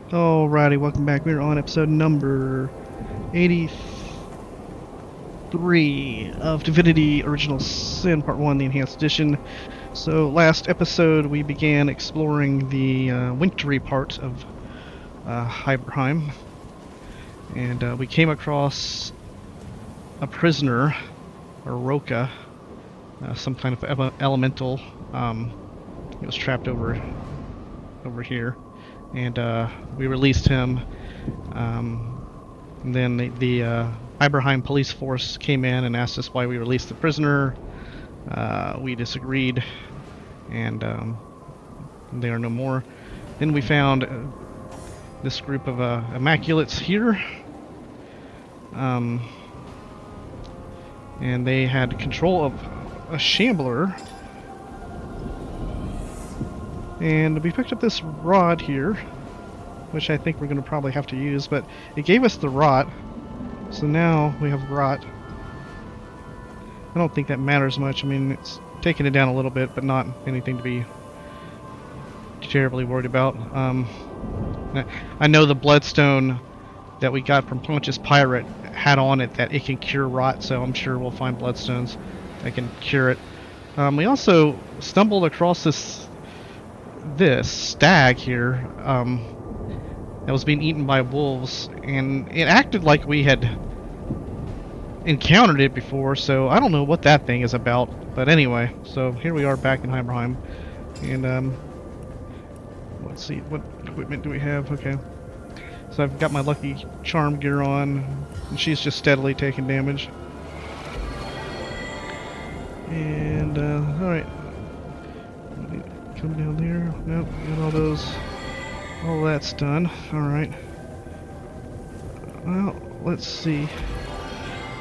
Alrighty, welcome back. We're on episode number 83 of Divinity Original Sin Part 1, the Enhanced Edition. So, last episode we began exploring the wintry part of Hyberheim, and we came across a prisoner, or Roka, some kind of elemental. He was trapped over here, and we released him. And then the Hyberheim police force came in and asked us why we released the prisoner. We disagreed, and they are no more. Then we found this group of Immaculates here, and they had control of a Shambler. And we picked up this rod here, which I think we're going to probably have to use, but it gave us the rot, so now we have rot. I don't think that matters much. I mean, it's taking it down a little bit, but not anything to be terribly worried about. I know the bloodstone that we got from Pontius Pirate had on it that it can cure rot, so I'm sure we'll find bloodstones that can cure it. We also stumbled across this stag here that was being eaten by wolves, and it acted like we had encountered it before, so I don't know what that thing is about. But anyway, so here we are back in Hyberheim, and let's see, what equipment do we have? Okay, so I've got my lucky charm gear on, and she's just steadily taking damage. And alright, come down there. Nope, got all those. All that's done. Alright. Well, let's see.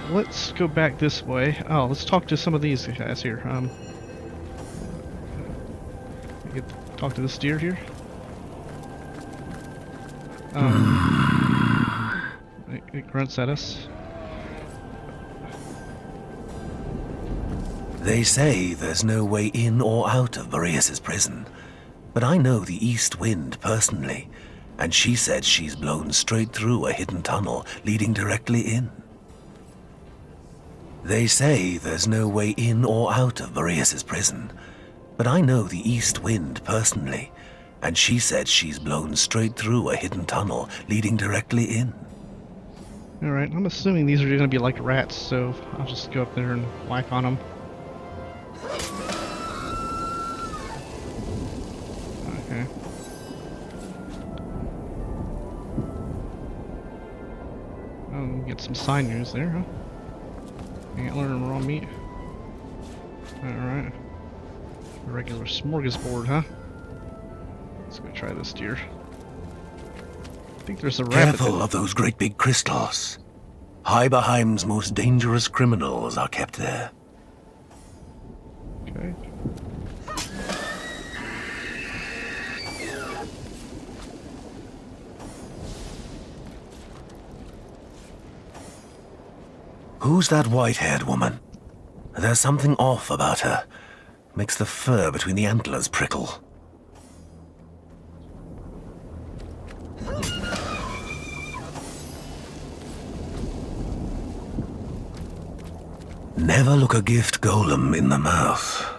Let's go back this way. Oh, let's talk to some of these guys here. Talk to this deer here. It grunts at us. They say there's no way in or out of Boreas's prison, but I know the East Wind personally, and she said she's blown straight through a hidden tunnel leading directly in. They say there's no way in or out of Boreas's prison, but I know the East Wind personally, and she said she's blown straight through a hidden tunnel leading directly in. Alright, I'm assuming these are going to be like rats, so I'll just go up there and whack on them. Okay. Get some sinews there, huh? Antler and raw meat. Alright. A regular smorgasbord, huh? Let's go try this deer. I think there's a rabbit. Careful of those great big crystals. Hyberheim's most dangerous criminals are kept there. Okay. Who's that white-haired woman? There's something off about her. Makes the fur between the antlers prickle. Never look a gift golem in the mouth.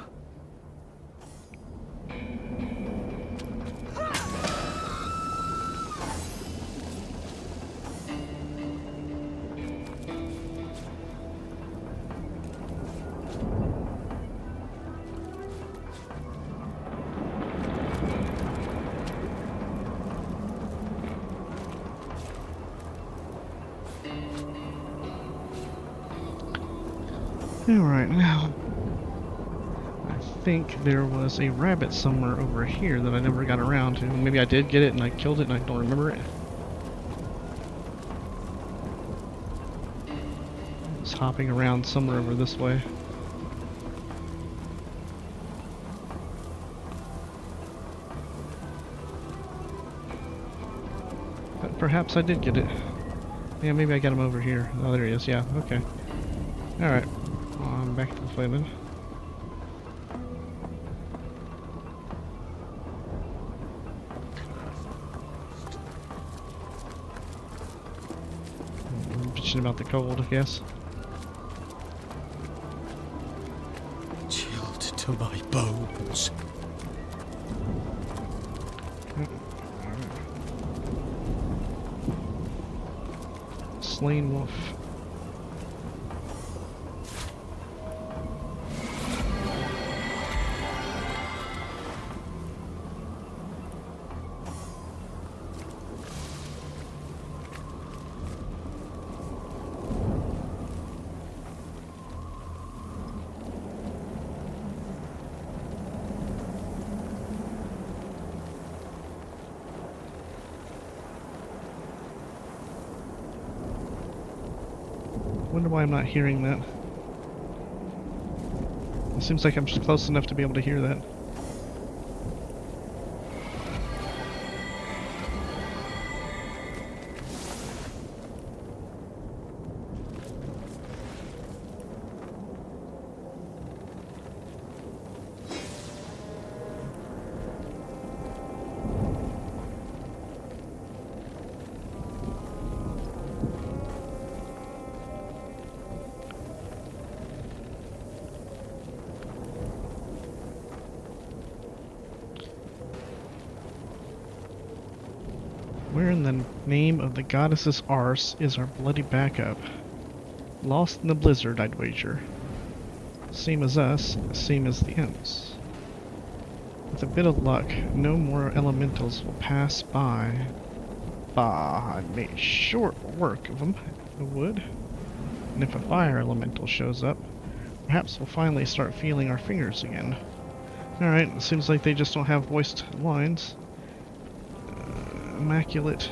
Alright, now I think there was a rabbit somewhere over here that I never got around to. Maybe I did get it and I killed it and I don't remember it. It's hopping around somewhere over this way. But perhaps I did get it. Yeah, maybe I got him over here. Oh, there he is. Yeah, okay. Alright. I'm back to the flaming. bitching about the cold, I guess. Chilled to my bones. Slain wolf. Wonder why I'm not hearing that. It seems like I'm just close enough to be able to hear that. Where in the name of the goddess's arse is our bloody backup? Lost in the blizzard, I'd wager. Same as us, same as the imps. With a bit of luck, no more elementals will pass by. Bah, I made short work of them, I would. And if a fire elemental shows up, perhaps we'll finally start feeling our fingers again. Alright, it seems like they just don't have voiced lines. Immaculate.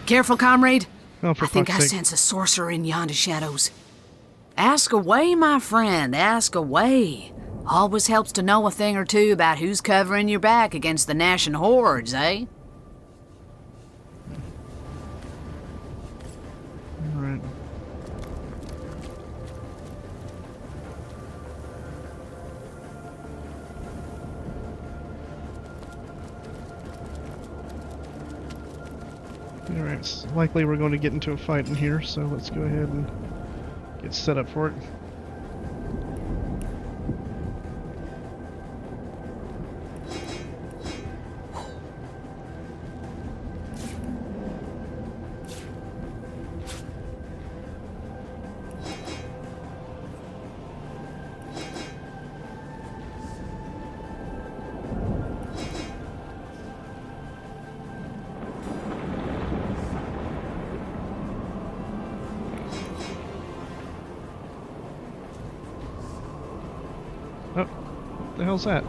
Careful, comrade. Oh, for I think fuck's I sake. sense a sorcerer in yonder shadows. Ask away, my friend, ask away. Always helps to know a thing or two about who's covering your back against the gnashing hordes, eh? Alright. Alright, it's likely we're going to get into a fight in here, so let's go ahead and get set up for it. Oh, what the hell's that?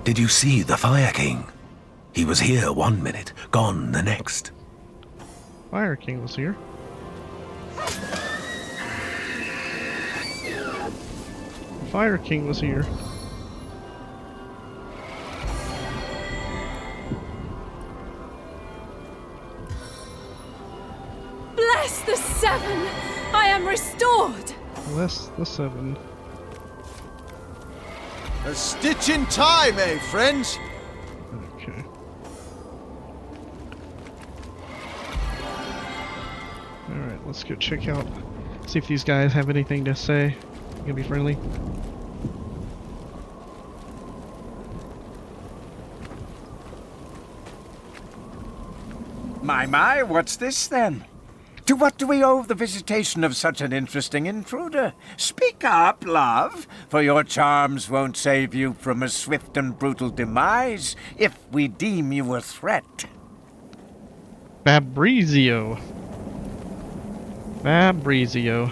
Did you see the Fire King? He was here one minute, gone the next. Fire King was here. Fire King was here. Bless the seven! I am restored! Bless the seven. A stitch in time, eh, friends? Okay. Alright, let's go check out. See if these guys have anything to say. Gonna be friendly. My, what's this then? To what do we owe the visitation of such an interesting intruder? Speak up, love, for your charms won't save you from a swift and brutal demise if we deem you a threat. Fabrizio. Fabrizio.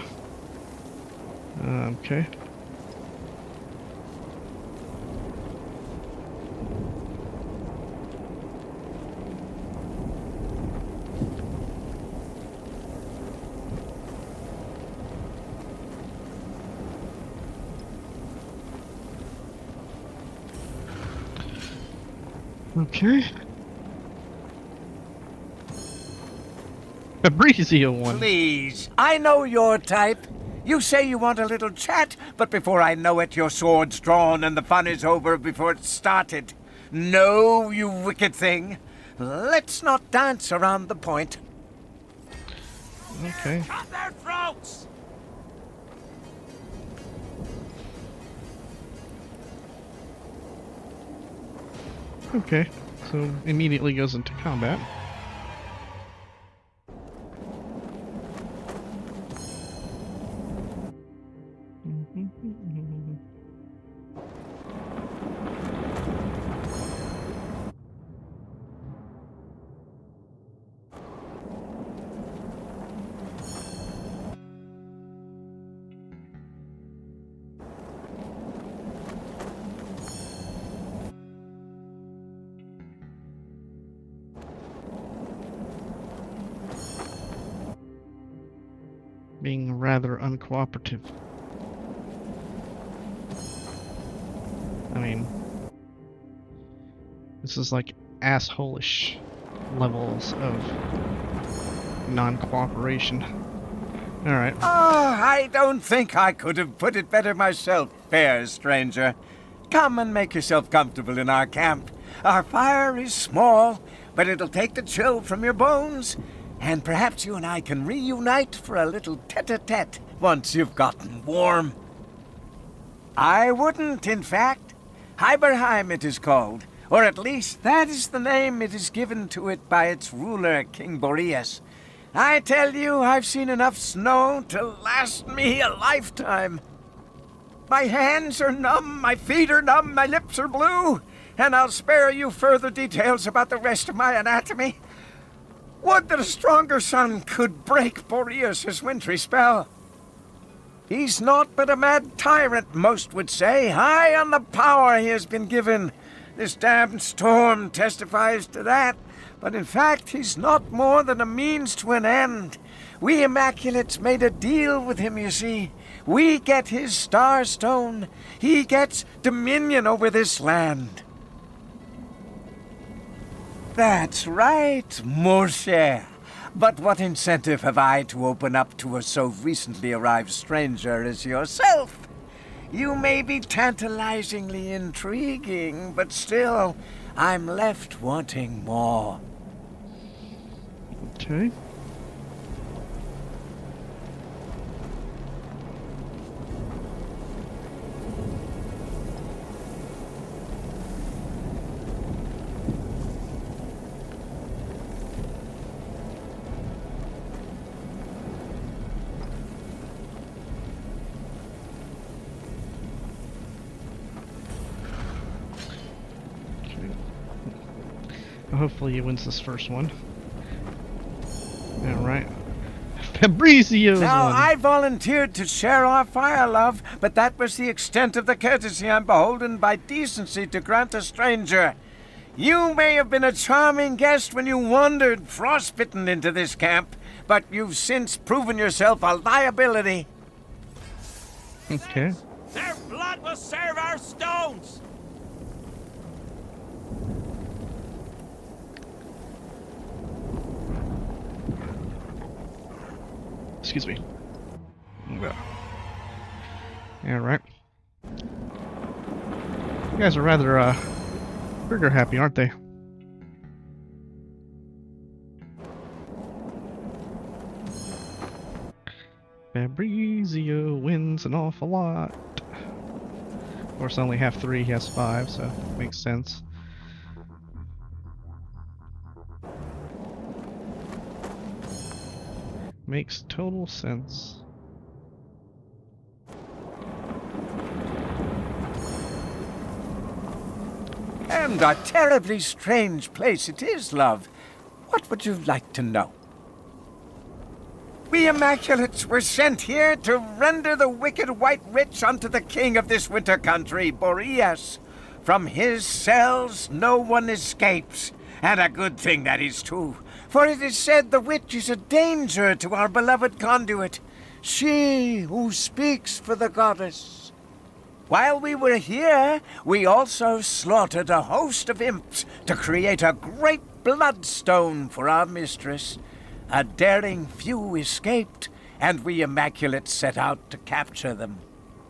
Okay. Okay. Fabrizio one. Please, I know your type. You say you want a little chat, but before I know it, your sword's drawn and the fun is over before it started. No, you wicked thing. Let's not dance around the point. Okay. Cut their throats! Okay. So immediately goes into combat. Being rather uncooperative. I mean, this is like asshole-ish levels of non-cooperation. Alright. Oh, I don't think I could have put it better myself, fair stranger. Come and make yourself comfortable in our camp. Our fire is small, but it'll take the chill from your bones. And perhaps you and I can reunite for a little tete-a-tete once you've gotten warm. I wouldn't, in fact. Hyberheim it is called, or at least that is the name it is given to it by its ruler, King Boreas. I tell you, I've seen enough snow to last me a lifetime. My hands are numb, my feet are numb, my lips are blue, and I'll spare you further details about the rest of my anatomy. Would that a stronger sun could break Boreas' wintry spell. He's naught but a mad tyrant, most would say, high on the power he has been given. This damned storm testifies to that, but in fact he's not more than a means to an end. We Immaculates made a deal with him, you see. We get his star stone, he gets dominion over this land. That's right, mon cher. But what incentive have I to open up to a so recently arrived stranger as yourself? You may be tantalizingly intriguing, but still, I'm left wanting more. Okay. Hopefully he wins this first one. Alright. Fabrizio's Now, one. I volunteered to share our fire, love, but that was the extent of the courtesy I'm beholden by decency to grant a stranger. You may have been a charming guest when you wandered frostbitten into this camp, but you've since proven yourself a liability. Okay. Their blood will serve our stones! Excuse me. Alright. You guys are rather, trigger happy, aren't they? Fabrizio wins an awful lot. Of course, I only have 3, he has 5, so it makes sense. Makes total sense. And a terribly strange place it is, love. What would you like to know? We Immaculates were sent here to render the wicked White Witch unto the king of this winter country, Boreas. From his cells no one escapes, and a good thing that is too, for it is said the witch is a danger to our beloved conduit, she who speaks for the goddess. While we were here, we also slaughtered a host of imps to create a great bloodstone for our mistress. A daring few escaped, and we Immaculates set out to capture them.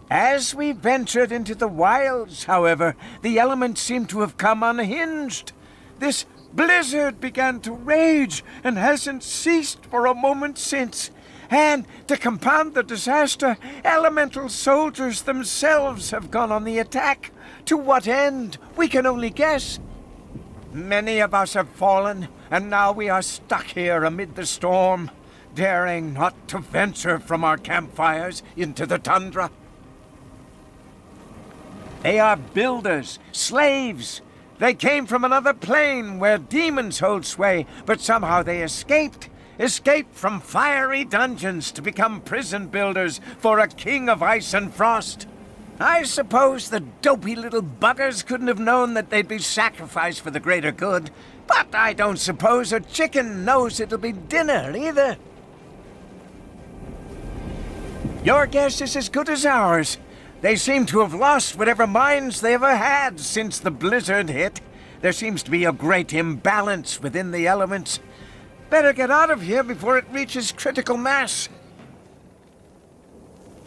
As we ventured into the wilds, however, the elements seemed to have come unhinged. This blizzard began to rage and hasn't ceased for a moment since. And to compound the disaster, elemental soldiers themselves have gone on the attack. To what end, we can only guess. Many of us have fallen, and now we are stuck here amid the storm, daring not to venture from our campfires into the tundra. They are builders, slaves. They came from another plane where demons hold sway, but somehow they escaped from fiery dungeons to become prison builders for a king of ice and frost. I suppose the dopey little buggers couldn't have known that they'd be sacrificed for the greater good, but I don't suppose a chicken knows it'll be dinner either. Your guess is as good as ours. They seem to have lost whatever minds they ever had since the blizzard hit. There seems to be a great imbalance within the elements. Better get out of here before it reaches critical mass.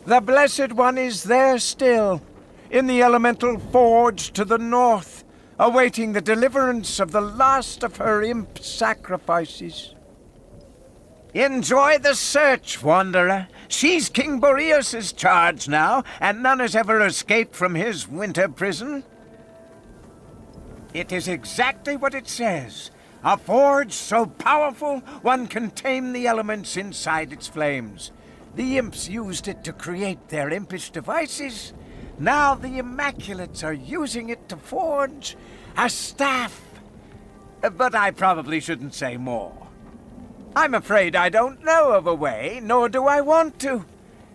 The Blessed One is there still, in the elemental forge to the north, awaiting the deliverance of the last of her imp sacrifices. Enjoy the search, Wanderer. She's King Boreas' charge now, and none has ever escaped from his winter prison. It is exactly what it says. A forge so powerful, one can tame the elements inside its flames. The imps used it to create their impish devices. Now the Immaculates are using it to forge a staff. But I probably shouldn't say more. I'm afraid I don't know of a way, nor do I want to.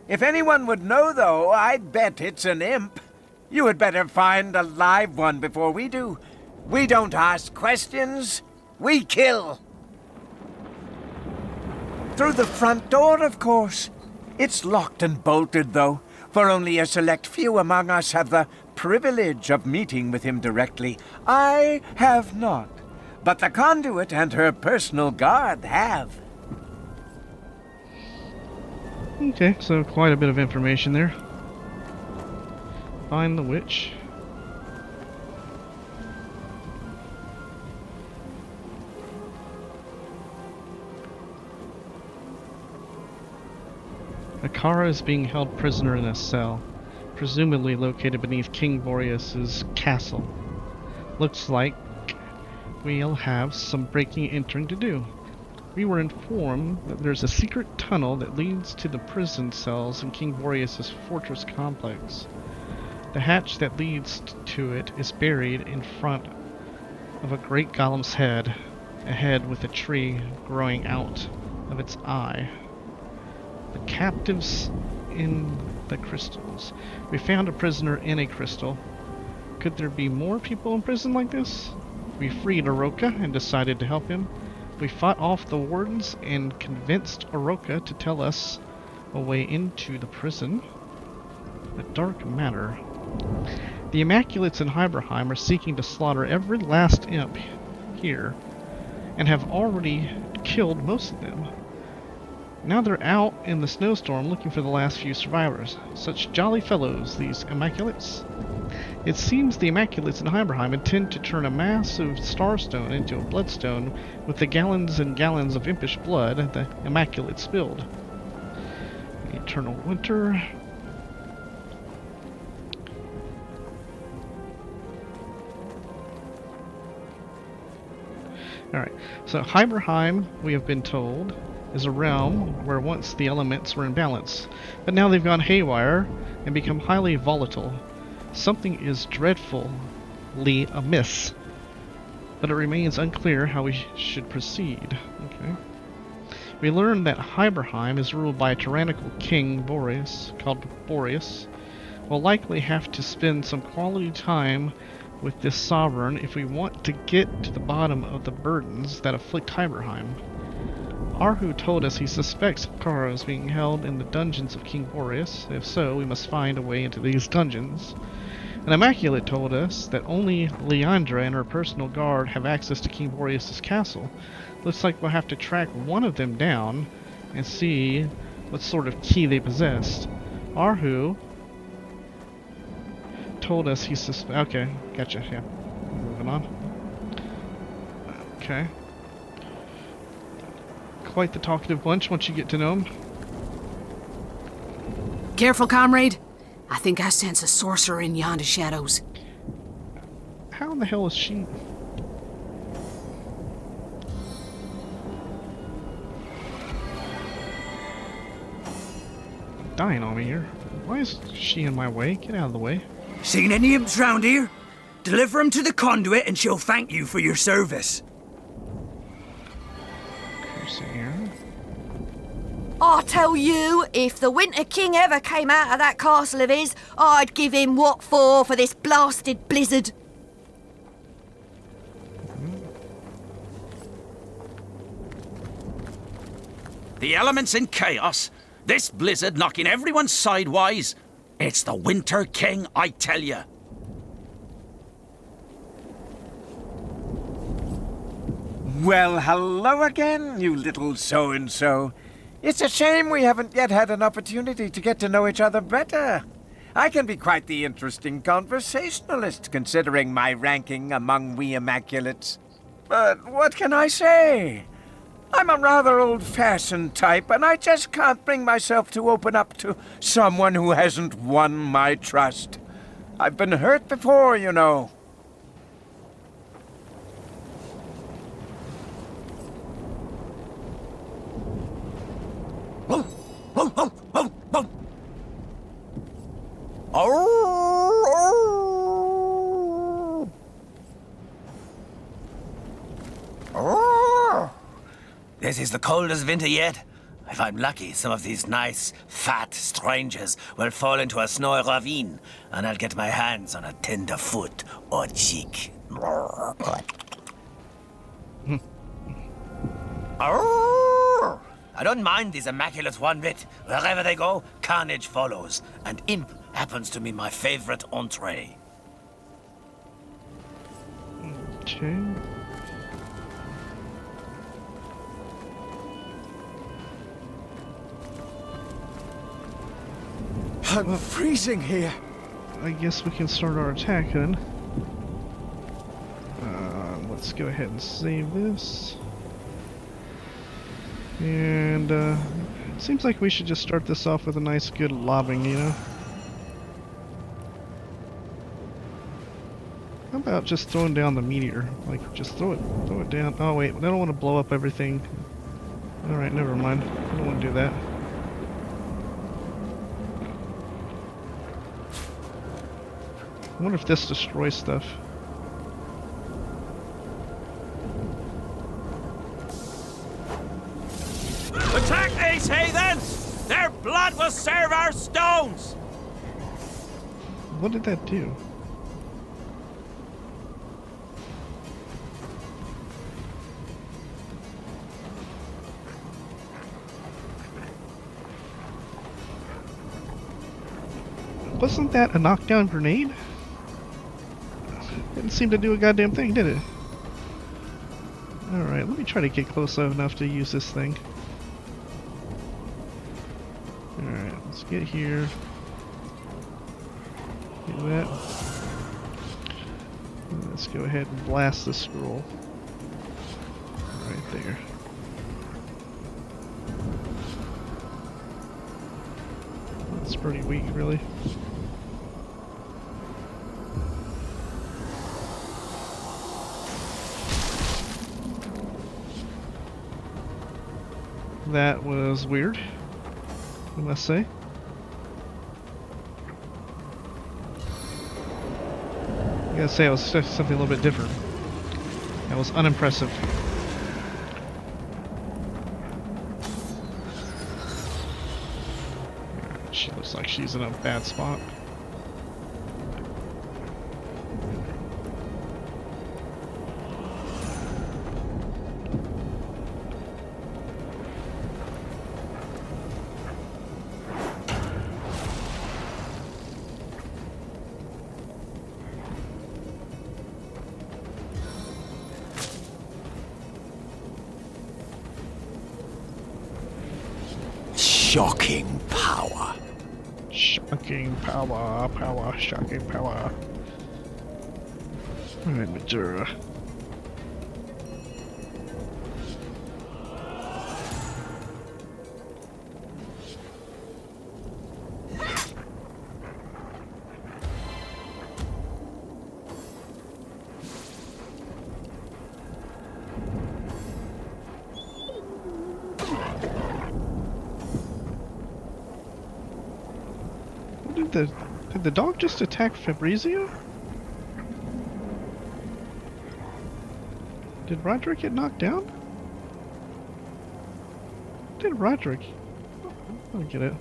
If anyone would know, though, I'd bet it's an imp. You had better find a live one before we do. We don't ask questions, we kill. Through the front door, of course. It's locked and bolted, though, for only a select few among us have the privilege of meeting with him directly. I have not, but the conduit and her personal guard have. Okay, so quite a bit of information there. Find the witch. Akara is being held prisoner in a cell, presumably located beneath King Boreas' castle. Looks like we'll have some breaking and entering to do. We were informed that there's a secret tunnel that leads to the prison cells in King Boreas' fortress complex. The hatch that leads to it is buried in front of a great golem's head, a head with a tree growing out of its eye. The captives in the crystals. We found a prisoner in a crystal. Could there be more people in prison like this? We freed Oroka and decided to help him. We fought off the wardens and convinced Oroka to tell us a way into the prison. A dark matter. The Immaculates in Hyberheim are seeking to slaughter every last imp here, and have already killed most of them. Now they're out in the snowstorm looking for the last few survivors. Such jolly fellows, these Immaculates. It seems the Immaculates in Hyberheim intend to turn a massive starstone into a bloodstone with the gallons and gallons of impish blood the Immaculates spilled. Eternal winter. Alright, so Hyberheim, we have been told, is a realm where once the elements were in balance, but now they've gone haywire and become highly volatile. Something is dreadfully amiss, but it remains unclear how we should proceed. Okay. We learned that Hyberheim is ruled by a tyrannical king, called Boreas. We'll likely have to spend some quality time with this sovereign if we want to get to the bottom of the burdens that afflict Hyberheim. Arhu told us he suspects Kara is being held in the dungeons of King Boreas. If so, we must find a way into these dungeons. An Immaculate told us that only Leandra and her personal guard have access to King Boreas' castle. Looks like we'll have to track one of them down and see what sort of key they possessed. Arhu told us he okay, gotcha, yeah. Moving on. Okay. Quite the talkative bunch once you get to know him. Careful, comrade. I think I sense a sorcerer in yonder shadows. How in the hell is she? Dying on me here. Why is she in my way? Get out of the way. Seen any imps round here? Deliver them to the conduit and she'll thank you for your service. I tell you, if the Winter King ever came out of that castle of his, I'd give him what for this blasted blizzard. The elements in chaos. This blizzard knocking everyone sidewise. It's the Winter King, I tell you. Well, hello again, you little so-and-so. It's a shame we haven't yet had an opportunity to get to know each other better. I can be quite the interesting conversationalist, considering my ranking among we Immaculates. But what can I say? I'm a rather old-fashioned type, and I just can't bring myself to open up to someone who hasn't won my trust. I've been hurt before, you know. This is the coldest winter yet. If I'm lucky, some of these nice, fat strangers will fall into a snowy ravine, and I'll get my hands on a tender foot or cheek. I don't mind these Immaculates one bit. Wherever they go, carnage follows, and imp happens to be my favorite entree. Okay. I'm freezing here. I guess we can start our attack then. Let's go ahead and save this. And it seems like we should just start this off with a nice good lobbing, you know? How about just throwing down the meteor? Like, just throw it down. Oh wait, I don't want to blow up everything. Alright, never mind. I don't want to do that. I wonder if this destroys stuff. Attack these heathens! Their blood will serve our stones! What did that do? Wasn't that a knockdown grenade? Didn't seem to do a goddamn thing, did it? Alright, let me try to get close enough to use this thing. Alright, let's get here. Do that. And let's go ahead and blast the scroll. Right there. That's pretty weak, really. That was weird, I must say. I gotta say, it was something a little bit different. That was unimpressive. She looks like she's in a bad spot. Shocking power. Shocking power, shocking power. Alright, Majora. Did the dog just attack Fabrizio? Did Roderick get knocked down? Did Roderick? I don't get it.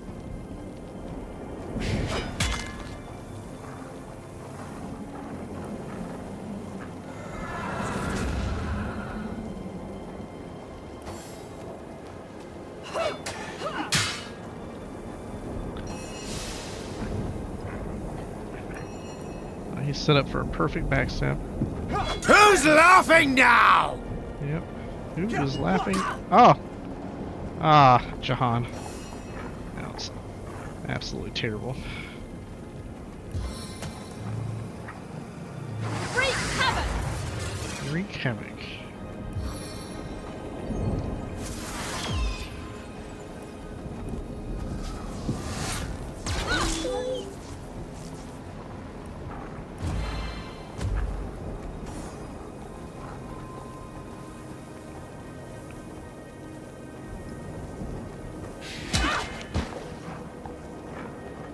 He's set up for a perfect backstab. Who's laughing now? Yep. Who was laughing? Oh! Ah, Jahan. That was absolutely terrible. Wreak havoc! Wreak havoc.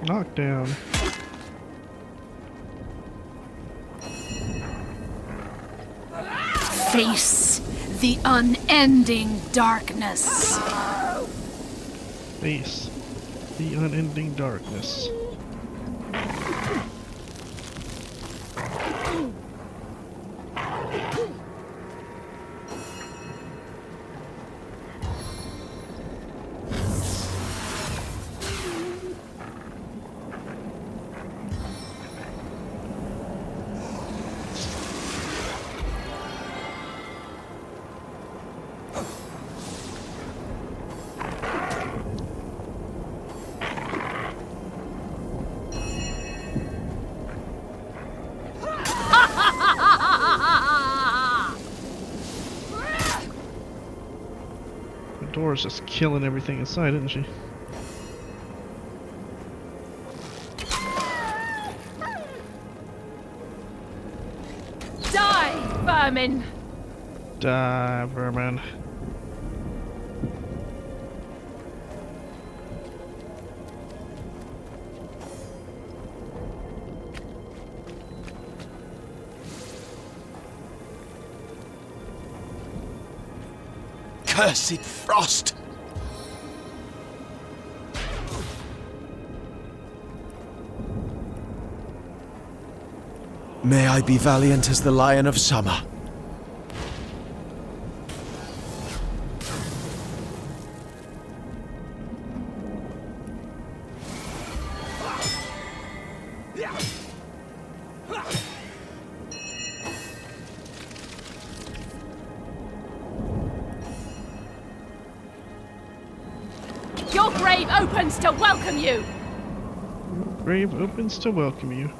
Knockdown. Face the unending darkness. Face the unending darkness. Dora's just killing everything inside, isn't she? Die, vermin! Die, vermin. Cursed frost! May I be valiant as the Lion of Summer. Your grave opens to welcome you! Grave opens to welcome you.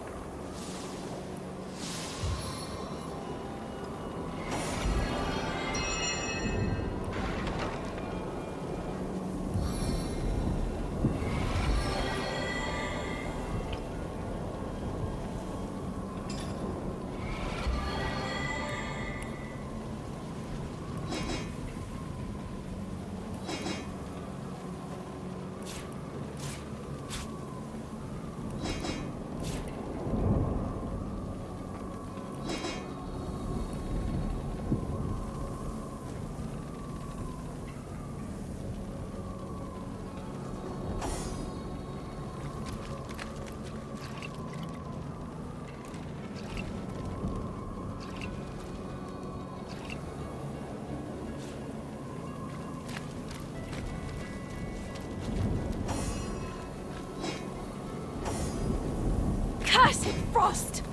acid frost!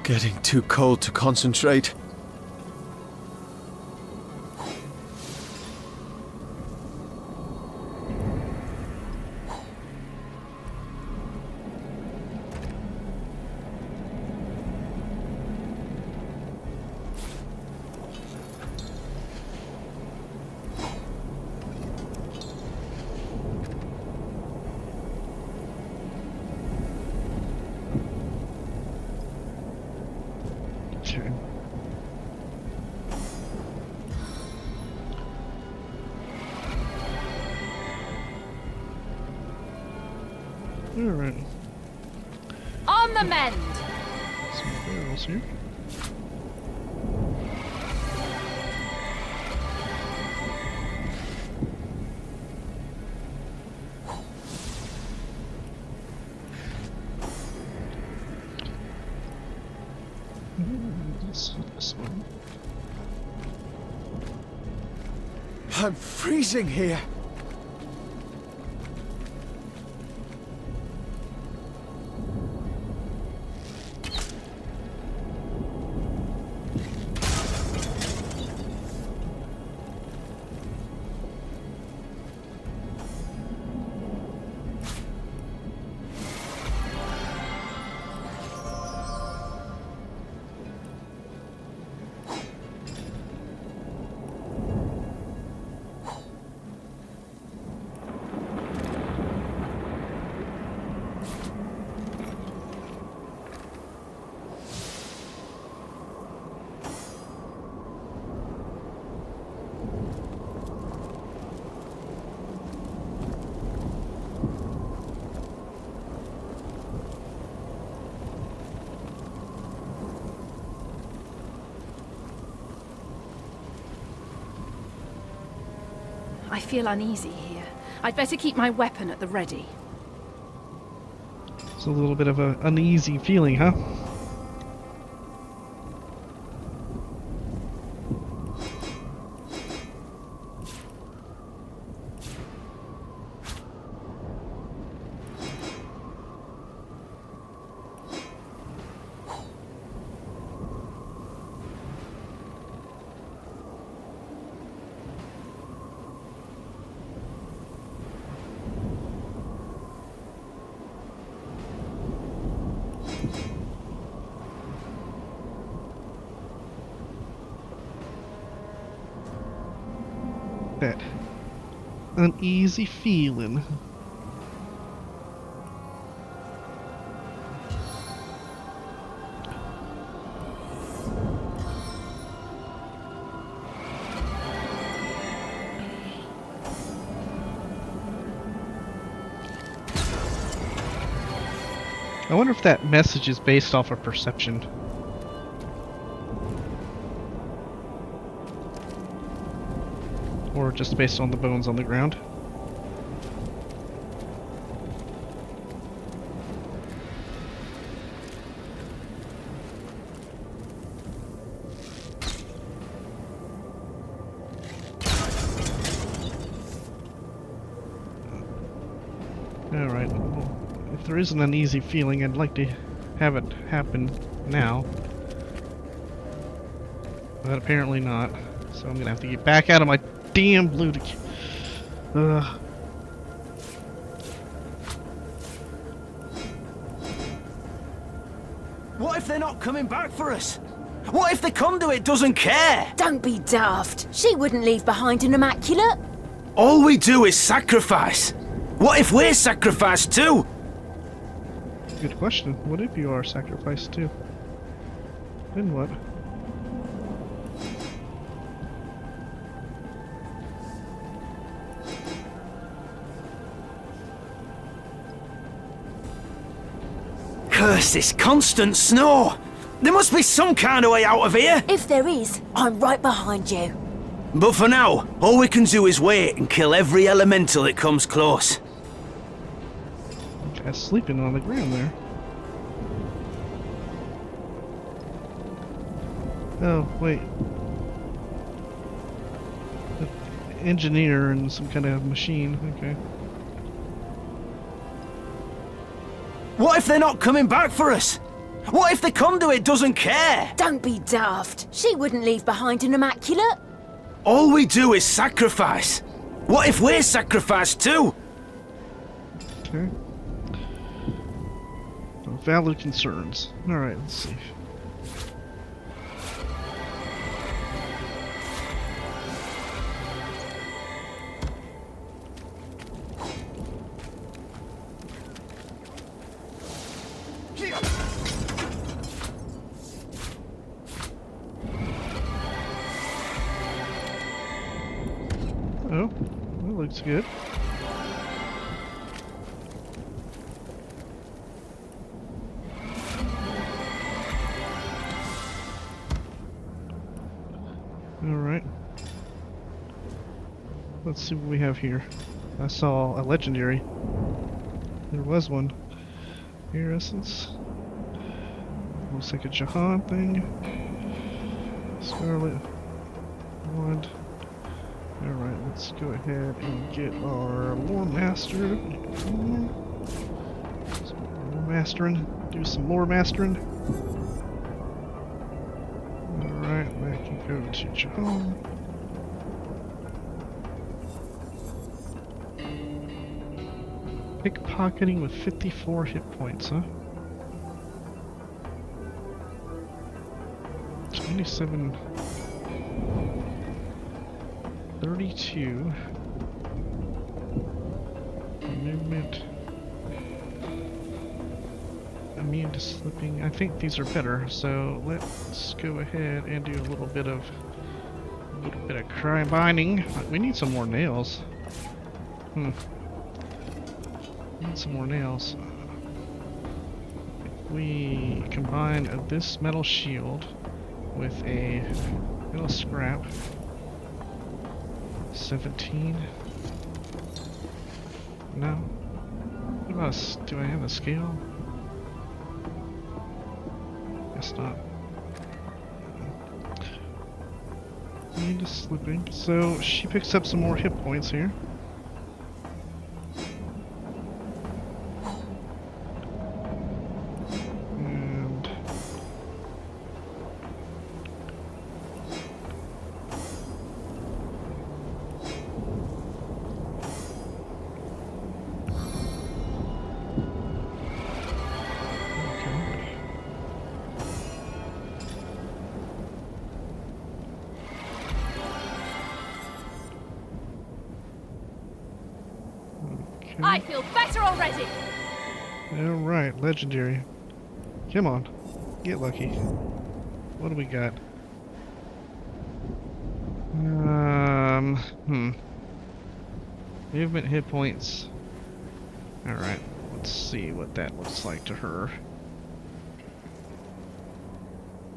Getting too cold to concentrate. Okay. Alright. On the mend! Some barrels here. This one. I'm freezing here. I feel uneasy here. I'd better keep my weapon at the ready. It's a little bit of an uneasy feeling, huh? That uneasy feeling. I wonder if that message is based off of perception. Or just based on the bones on the ground. Alright, well, if there is an uneasy feeling, I'd like to have it happen now. But apparently not. So I'm gonna have to get back out of my damn blue. What if they're not coming back for us? What if the conduit doesn't care? Don't be daft. She wouldn't leave behind an immaculate. All we do is sacrifice. What if we're sacrificed too? Good question. What if you are sacrificed too? Then what? Curse this constant snow! There must be some kind of way out of here! If there is, I'm right behind you. But for now, all we can do is wait and kill every elemental that comes close. Guy's sleeping on the ground there. Oh, wait. engineer and some kind of machine. Okay. What if they're not coming back for us? What if the conduit doesn't care? Don't be daft. She wouldn't leave behind an immaculate. All we do is sacrifice. What if we're sacrificed too? Okay. Valid concerns. Alright, let's see. Oh, that looks good. Alright. Let's see what we have here. I saw a legendary. There was one. Here, Essence. Looks like a Jahan thing. Scarlet. Wand. Alright, let's go ahead and get our Lore Master. Lore Mastering. Do some Lore Mastering. Alright, I can go to Jahan. Pickpocketing with 54 hit points, huh? 27... 32 movement, immune to slipping. I think these are better, so let's go ahead and do a little bit of cry binding. We need some more nails. Need some more nails. If we combine this metal shield with a metal scrap. 17. No. What about do I have a scale? Guess not. Need to slipping. So she picks up some more hit points here. And I feel better already. alright, legendary. Come on. Get lucky. What do we got? Movement hit points. Alright, let's see what that looks like to her.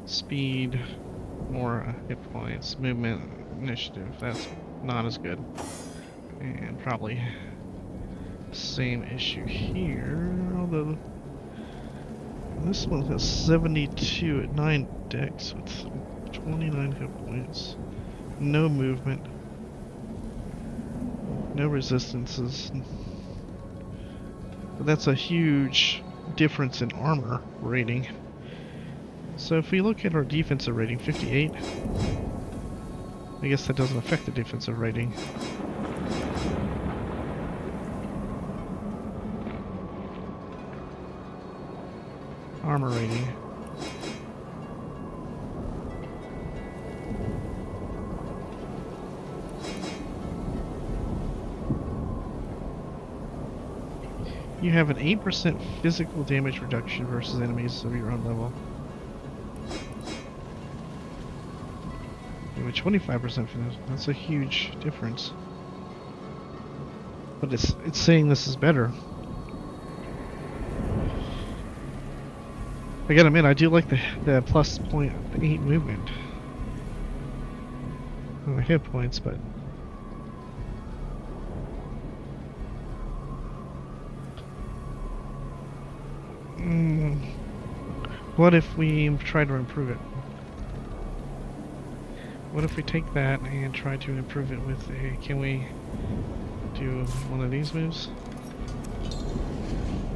Speed, more hit points, movement, initiative. That's not as good. And probably same issue here, although this one has 72 at 9 dex with 29 hit points. No movement. No resistances. But that's a huge difference in armor rating. So if we look at our defensive rating, 58, I guess that doesn't affect the defensive rating. Armor rating. You have an 8% physical damage reduction versus enemies of your own level. You have a 25% for that. That's a huge difference. But it's saying this is better. I gotta admit, I do like the plus 0.8 movement on the hit points, but what if we try to improve it? What if we take that and try to improve it with a... Can we do one of these moves?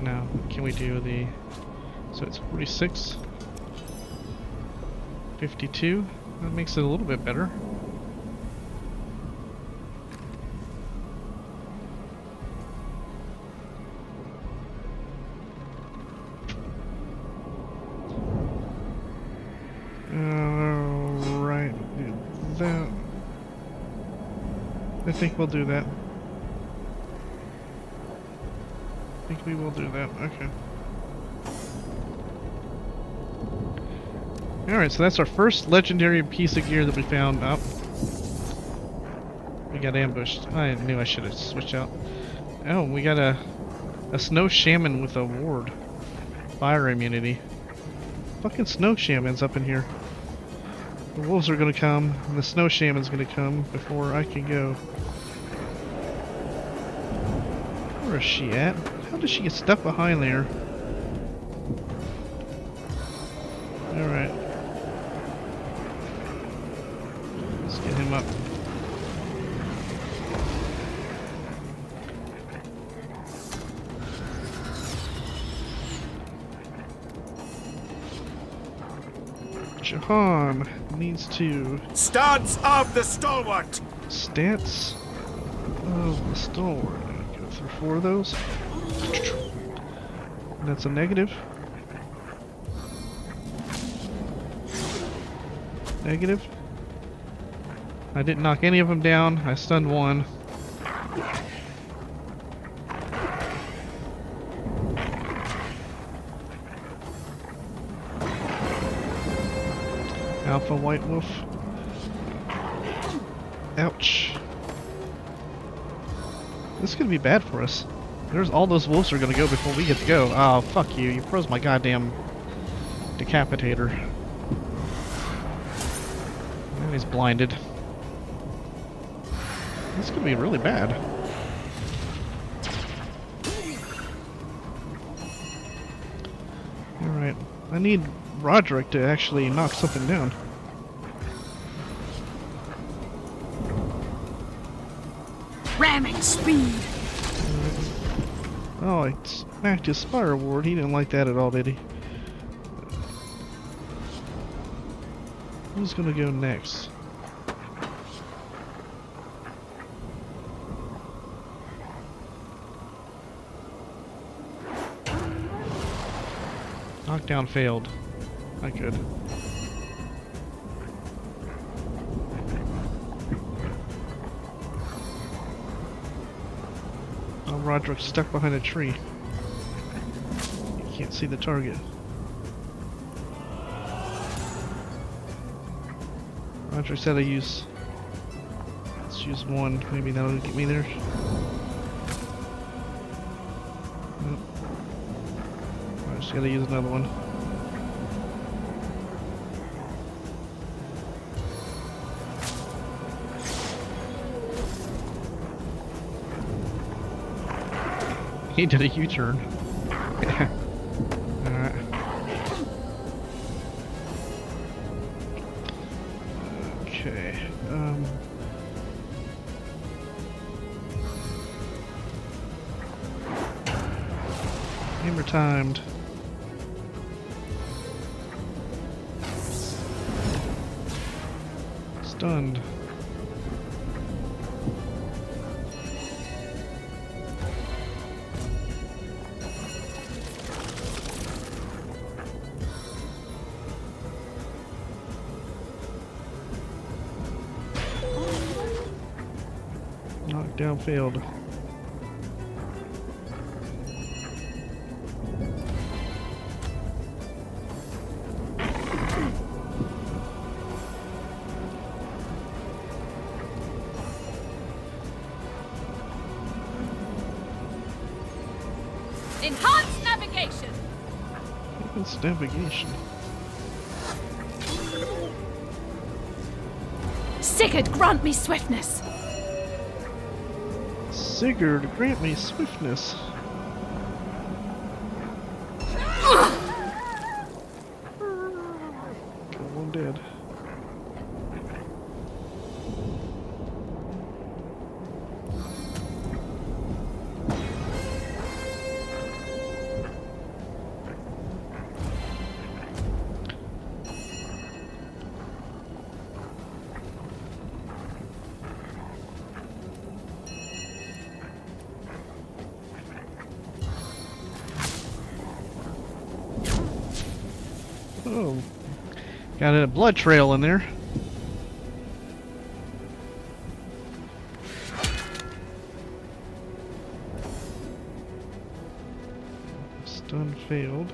No. Can we do the... So it's 46. 52. That makes it a little bit better. Right. That. I think we'll do that. I think we will do that. Okay. Alright, so that's our first legendary piece of gear that we found. Oh. We got ambushed. I knew I should have switched out. Oh, we got a snow shaman with a ward. Fire immunity. Fucking snow shamans up in here. The wolves are gonna come, and the snow shaman's gonna come before I can go. Where is she at? How did she get stuck behind there? Alright. Let's get him up. Jahan needs to... Stance of the stalwart! Stance of the stalwart. Go through 4 of those. That's a negative. Negative. I didn't knock any of them down. I stunned one. Alpha White Wolf. Ouch. This is gonna be bad for us. There's all those wolves are gonna go before we get to go. Oh, fuck you. You froze my goddamn decapitator. And he's blinded. This is gonna be really bad. Alright. I need Roderick to actually knock something down. Ramming speed. Oh, I smacked his Spire Ward. He didn't like that at all, did he? Who's gonna go next? Knockdown failed. Not good. Oh, Roderick's stuck behind a tree. You can't see the target. Roderick said I use... Let's use one. Maybe that'll get me there. Nope. I just gotta use another one. He did a U-turn. Alright. Okay. Hammer timed. Stunned. Knockdown failed. Enhanced navigation! It's navigation. Sigurd, grant me swiftness! Sigurd, grant me swiftness. Kill one dead. Got a blood trail in there. Stun failed.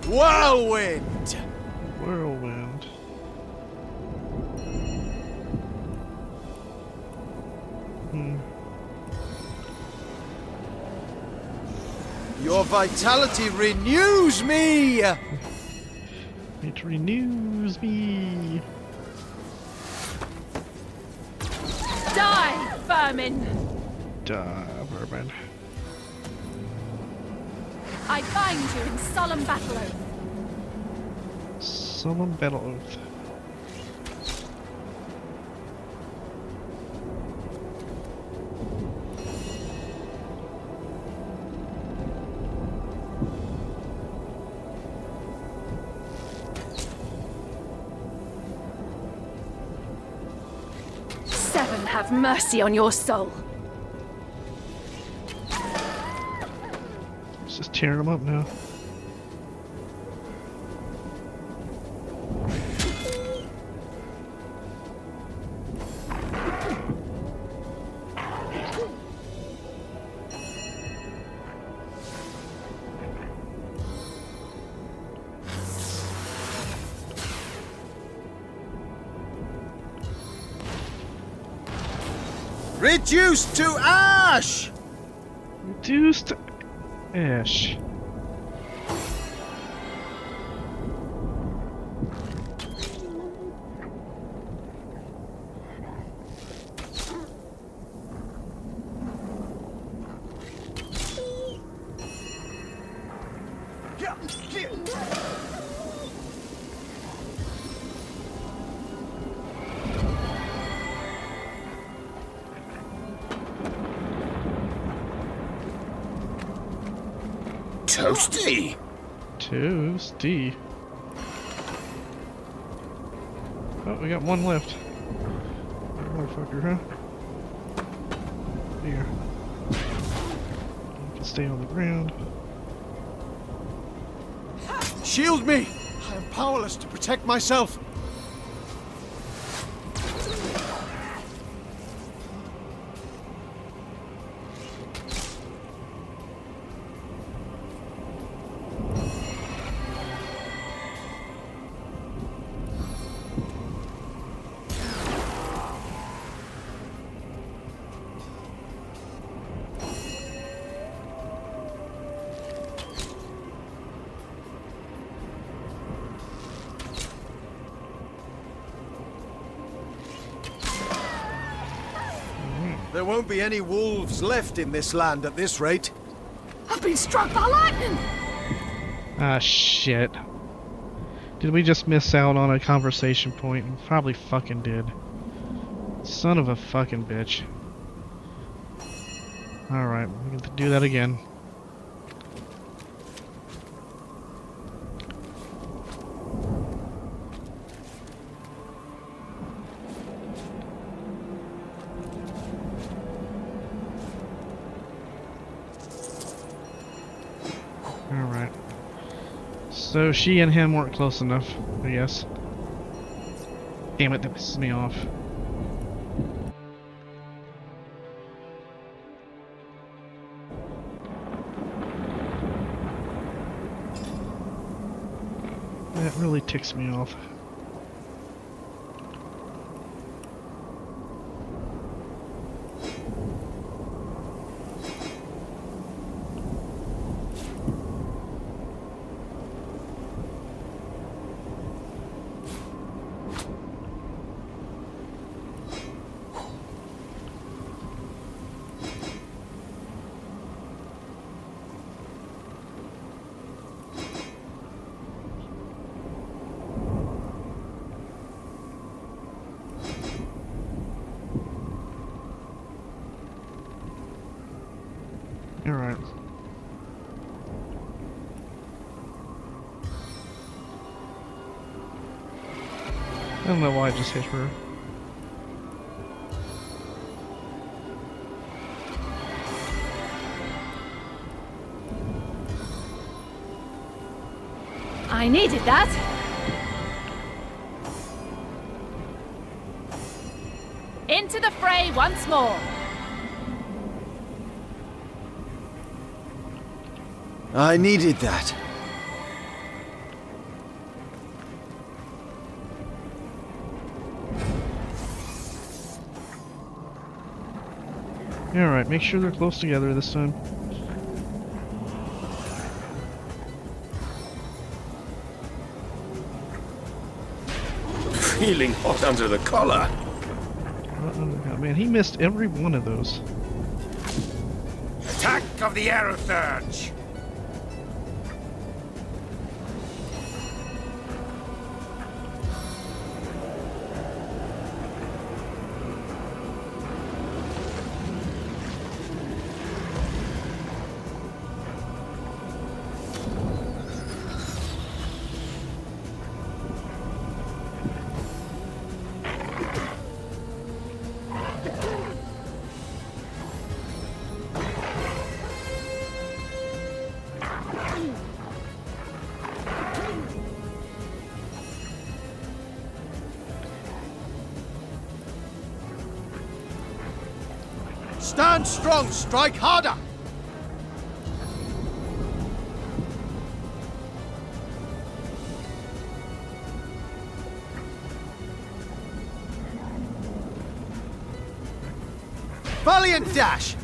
Whirlwind! Whirlwind. Your vitality renews me! It renews me. Die, vermin! Vermin. I bind you in solemn battle oath. Solemn battle oath. Seven have mercy on your soul. It's just tearing them up now. Reduced to ash! Reduced ash. Toasty! Toasty. Oh, we got one left. Motherfucker, huh? Here. You can stay on the ground. Shield me! I am powerless to protect myself. There won't be any wolves left in this land at this rate. I've been struck by lightning! Ah, shit. Did we just miss out on a conversation point? We probably fucking did. Son of a fucking bitch. Alright, we get to do that again. Alright. So she and him weren't close enough, I guess. Damn it, that pisses me off. That really ticks me off. Alright. I don't know why I just hit her. I needed that. Into the fray once more. I needed that. Alright, make sure they're close together this time. Feeling hot under the collar. Oh man, he missed every one of those. Attack of the arrow surge! Stand strong, strike harder! Valiant dash!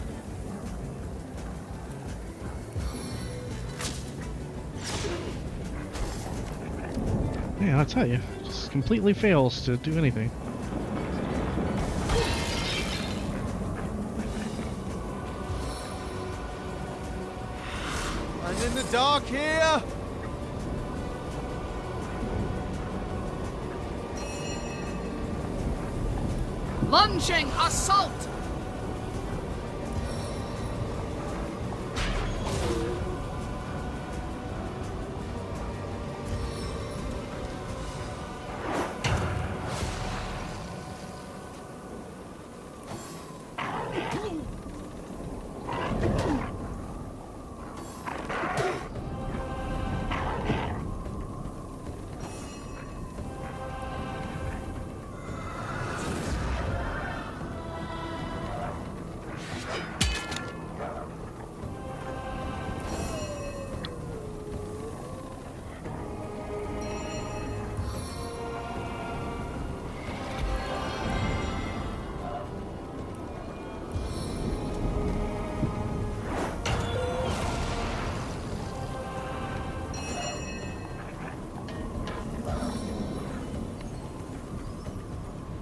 Yeah, I'll tell you, just completely fails to do anything. I'm in the dark here! Lunging assault!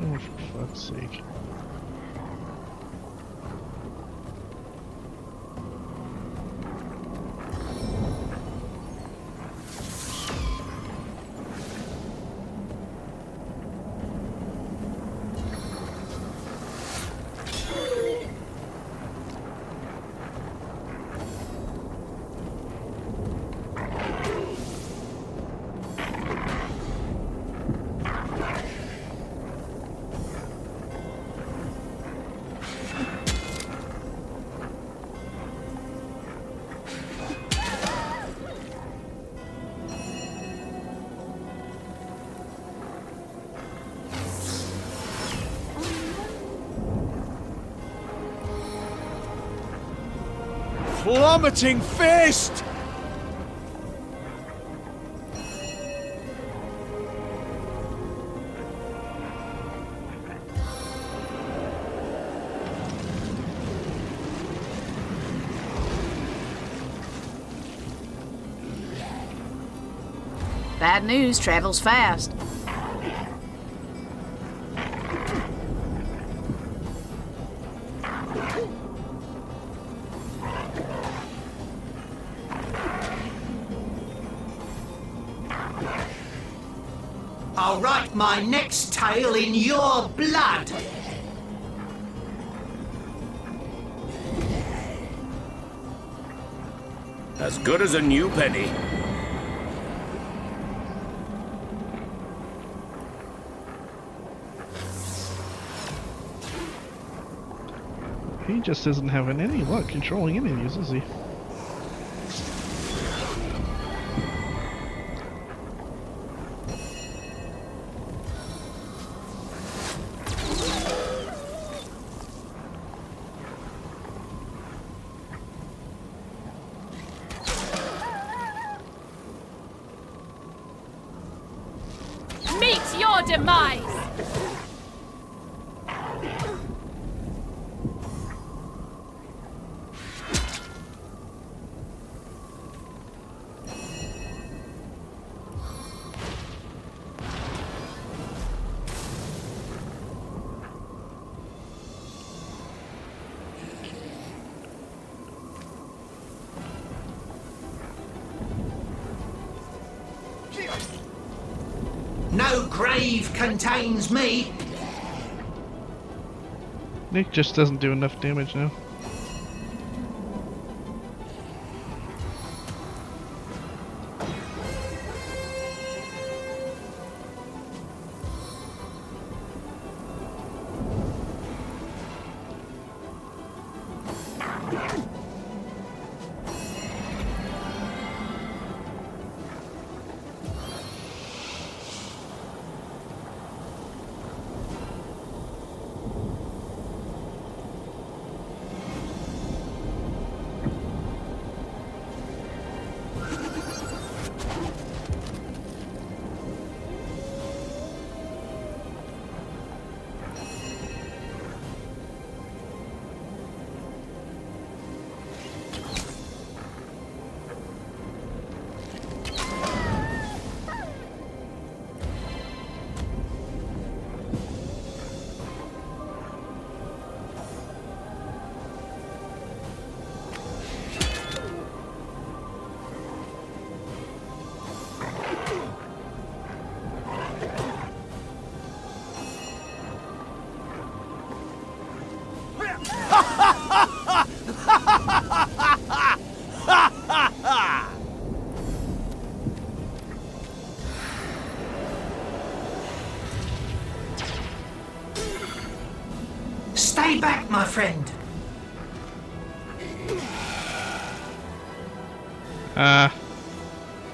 Oh, for fuck's sake. Plummeting fist! Bad news travels fast. I'll write my next tale in your blood. As good as a new penny. He just isn't having any luck controlling any of these, is he? demise! No grave contains me. Nick just doesn't do enough damage now. Stay back, my friend.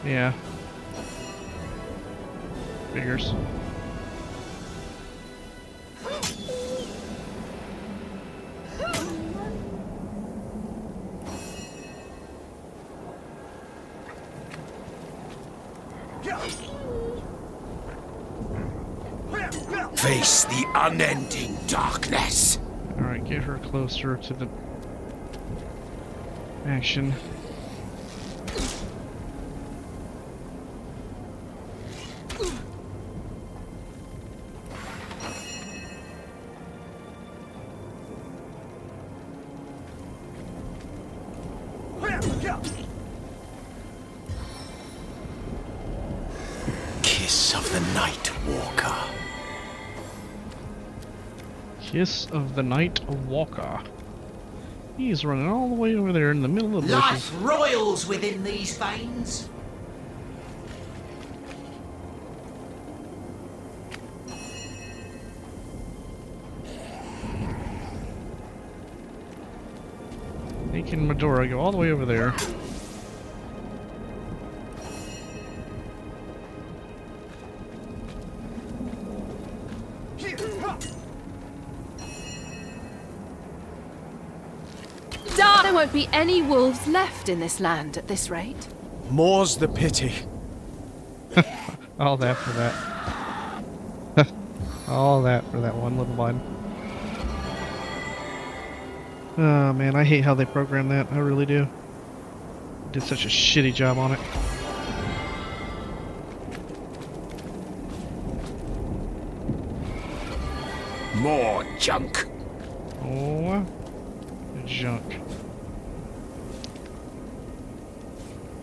Yeah. Figures. Face the unending darkness. Alright, get her closer to the action. Kiss of the Night Walker. Kiss of the Night Walker. He's running all the way over there in the middle of the bushes. Life roils within these veins. Nick and Medora go all the way over there. There won't be any wolves left in this land at this rate. More's the pity. All that for that. All that for that one little line. Oh man, I hate how they programmed that. I really do. Did such a shitty job on it. More junk. Oh, junk.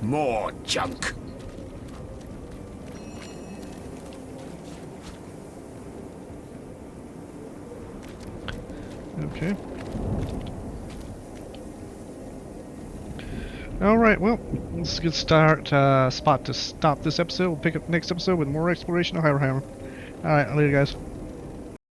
More junk. Okay. Alright, well, this is a good spot to stop this episode. We'll pick up next episode with more exploration of Hyrule. Alright, later guys.